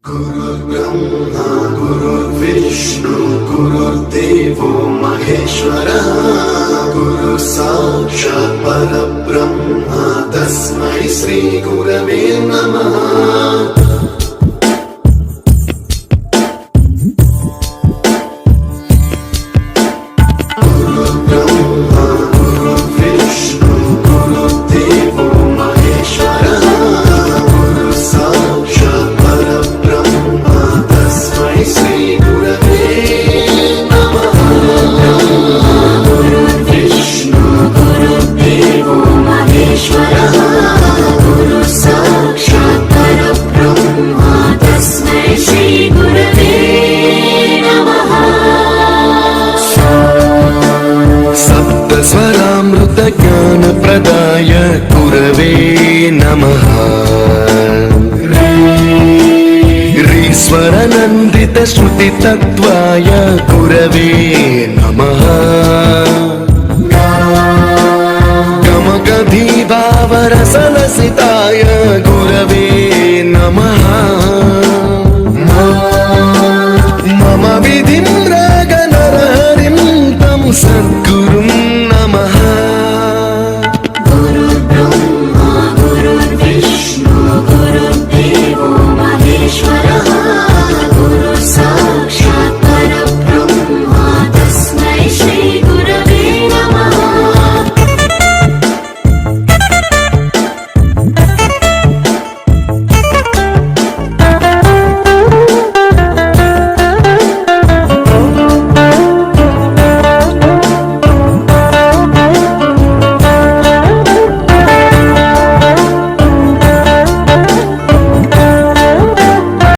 गुरुर्ब्रह्मा गुरुर्विष्णु गुरुर्देवो महेश्वरः गुरु साक्षात् परब्रह्म तस्मै श्री गुरवे नमः। स्वरामृत ज्ञान प्रदाय गुरवे नमः। ह्रीश्वर नन्दित श्रुति तत्त्वाय गुरवे नमः।